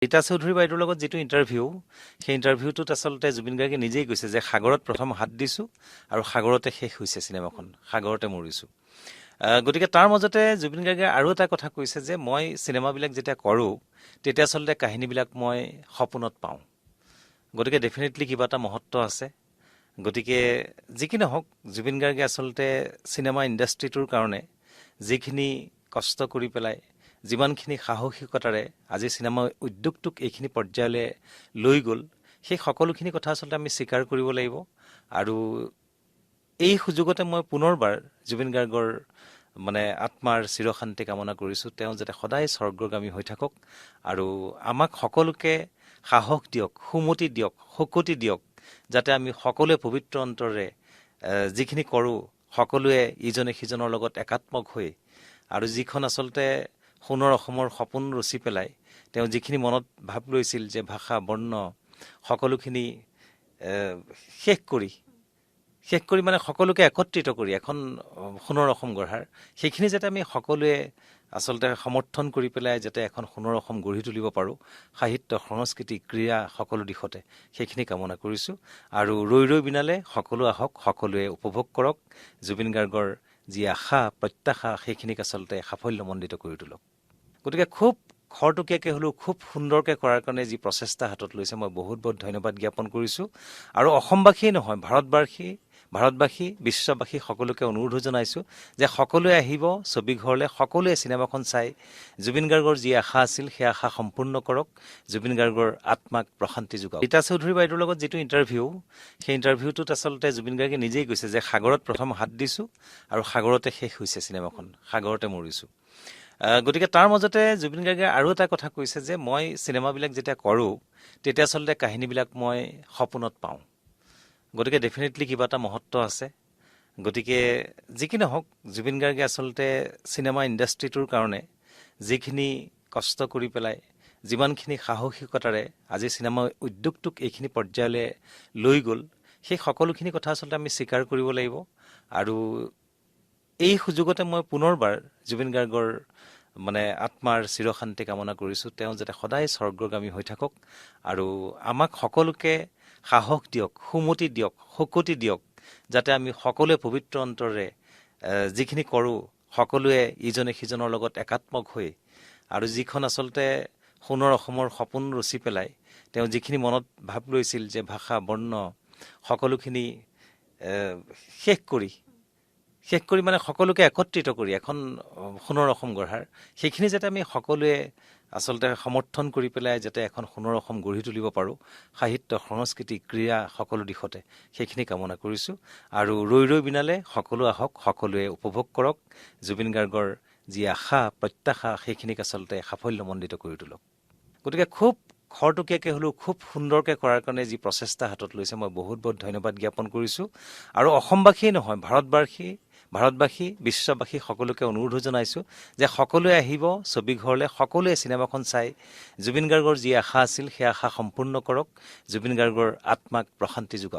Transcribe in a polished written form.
ৰীতা চৌধুৰী বাইদেউৰ লগত যিটো ইণ্টাৰভিউ সেই ইণ্টাৰভিউটোত আচলতে জুবিন গাৰ্গে নিজেই কৈছে যে সাগৰত প্ৰথম হাত দিছোঁ আৰু সাগৰতে শেষ হৈছে চিনেমাখন, সাগৰতে মৰিছোঁ। গতিকে তাৰ মাজতে জুবিন গাৰ্গে আৰু এটা কথা কৈছে যে মই চিনেমাবিলাক যেতিয়া কৰোঁ তেতিয়া আচলতে কাহিনীবিলাক মই সপোনত পাওঁ। গতিকে ডেফিনেটলি কিবা এটা মহত্ব আছে। গতিকে যি কি নহওক জুবিন গাৰ্গে আচলতে চিনেমা ইণ্ডাষ্ট্ৰিটোৰ কাৰণে যিখিনি কষ্ট কৰি পেলাই যিমানখিনি সাহসিকতাৰে আজি চিনেমা উদ্যোগটোক এইখিনি পৰ্যায়লৈ লৈ গ'ল সেই সকলোখিনি কথা আচলতে আমি স্বীকাৰ কৰিব লাগিব। আৰু এই সুযোগতে মই পুনৰবাৰ জুবিন গাৰ্গৰ আত্মাৰ চিৰশান্তি কামনা কৰিছোঁ। তেওঁ যাতে সদায় স্বৰ্গগামী হৈ থাকক আৰু আমাক সকলোকে সাহস দিয়ক, সুমতি দিয়ক, শকতি দিয়ক, যাতে আমি সকলোৱে পবিত্ৰ অন্তৰেৰে যিখিনি কৰোঁ সকলোৱে ইজনে সিজনৰ লগত একাত্মক হৈ আৰু যিখন আচলতে সোণৰ অসমৰ সপোন ৰচি পেলাই তেওঁ যিখিনি মনত ভাৱ লৈছিল যে ভাষা বৰ্ণ সকলোখিনি শেষ কৰি সকলোকে একত্ৰিত কৰি এখন সোণৰ অসম গঢ়াৰ সেইখিনি যাতে আমি সকলোৱে আচলতে সমৰ্থন কৰি পেলাই যাতে এখন সোণৰ অসম গঢ়ি তুলিব পাৰোঁ সাহিত্য, সংস্কৃতি, ক্ৰীড়া সকলো দিশতে সেইখিনি কামনা কৰিছোঁ। আৰু ৰৈ ৰৈ বিনালে সকলো আহক, সকলোৱে উপভোগ কৰক, জুবিন গাৰ্গৰ যি আশা প্ৰত্যাশা সেইখিনিক আচলতে সাফল্যমণ্ডিত কৰি তোলক। গতিকে খুব খৰতকীয়াকৈ হ'লেও খুব সুন্দৰকৈ কৰাৰ কাৰণে যি প্ৰচেষ্টা হাতত লৈছে মই বহুত বহুত ধন্যবাদ জ্ঞাপন কৰিছোঁ। আৰু অসমবাসীয়ে নহয় ভাৰতবাসী বিশ্ববাসী সকলোকে অনুৰোধ জনাইছোঁ যে সকলোৱে আহিব ছবিঘৰলৈ, সকলোৱে চিনেমাখন চাই জুবিন গাৰ্গৰ যি আশা আছিল সেই আশা সম্পূৰ্ণ কৰক, জুবিন গাৰ্গৰ আত্মাক প্ৰশান্তি যোগাওক। ৰীতা চৌধুৰী বাইদেউৰ লগত যিটো ইণ্টাৰভিউ সেই ইণ্টাৰভিউটোত আচলতে জুবিন গাৰ্গে নিজেই কৈছে যে সাগৰত প্ৰথম হাত দিছোঁ আৰু সাগৰতে শেষ হৈছে চিনেমাখন, সাগৰতে মৰিছোঁ। গতিকে তাৰ মাজতে জুবিন গাৰ্গে আৰু এটা কথা কৈছে যে মই চিনেমাবিলাক যেতিয়া কৰোঁ তেতিয়া আচলতে কাহিনীবিলাক মই সপোনত পাওঁ। গতিকে ডেফিনেটলি কিবা এটা মহত্ব আছে। গতিকে যি কি নহওক জুবিন গাৰ্গে আচলতে চিনেমা ইণ্ডাষ্ট্ৰিটোৰ কাৰণে যিখিনি কষ্ট কৰি পেলাই যিমানখিনি সাহসিকতাৰে আজি চিনেমা উদ্যোগটোক এইখিনি পৰ্যায়লৈ লৈ গ'ল সেই সকলোখিনি কথা আচলতে আমি স্বীকাৰ কৰিব লাগিব। আৰু এই সুযোগতে মই পুনৰবাৰ জুবিন গাৰ্গৰ আত্মাৰ চিৰশান্তি কামনা কৰিছোঁ। তেওঁ যাতে সদায় স্বৰ্গগামী হৈ থাকক আৰু আমাক সকলোকে সাহস দিয়ক, সুমতি দিয়ক, শকতি দিয়ক, যাতে আমি সকলোৱে পবিত্ৰ অন্তৰেৰে যিখিনি কৰোঁ সকলোৱে ইজনে সিজনৰ লগত একাত্মক হৈ আৰু যিখন আচলতে সোণৰ অসমৰ সপোন ৰচি পেলাই তেওঁ যিখিনি মনত ভাৱ লৈছিল যে ভাষা বৰ্ণ সকলোখিনি শেষ কৰি সকলোকে একত্ৰিত কৰি এখন সোণৰ অসম গঢ়াৰ সেইখিনি যাতে আমি সকলোৱে আচলতে সমৰ্থন কৰি পেলাই যাতে এখন সোণৰ অসম গঢ়ি তুলিব পাৰোঁ সাহিত্য, সংস্কৃতি, ক্ৰীড়া সকলো দিশতে সেইখিনি কামনা কৰিছোঁ। আৰু ৰৈ ৰৈ বিনালে সকলো আহক, সকলোৱে উপভোগ কৰক, জুবিন গাৰ্গৰ যি আশা প্ৰত্যাশা সেইখিনিক আচলতে সাফল্যমণ্ডিত কৰি তোলক। গতিকে খুব খৰতকীয়াকৈ হ'লেও খুব সুন্দৰকৈ কৰাৰ কাৰণে যি প্ৰচেষ্টা হাতত লৈছে মই বহুত বহুত ধন্যবাদ জ্ঞাপন কৰিছোঁ। আৰু অসমবাসীয়ে নহয় ভাৰতবাসী বিশ্ববাসী সকলোকে অনুৰোধ জনাইছোঁ যে সকলোৱে আহিব ছবিঘৰলৈ, সকলোৱে চিনেমাখন চাই জুবিন গাৰ্গৰ যি আশা আছিল সেই আশা সম্পূৰ্ণ কৰক, জুবিন গাৰ্গৰ আত্মাক প্ৰশান্তি যোগাওক।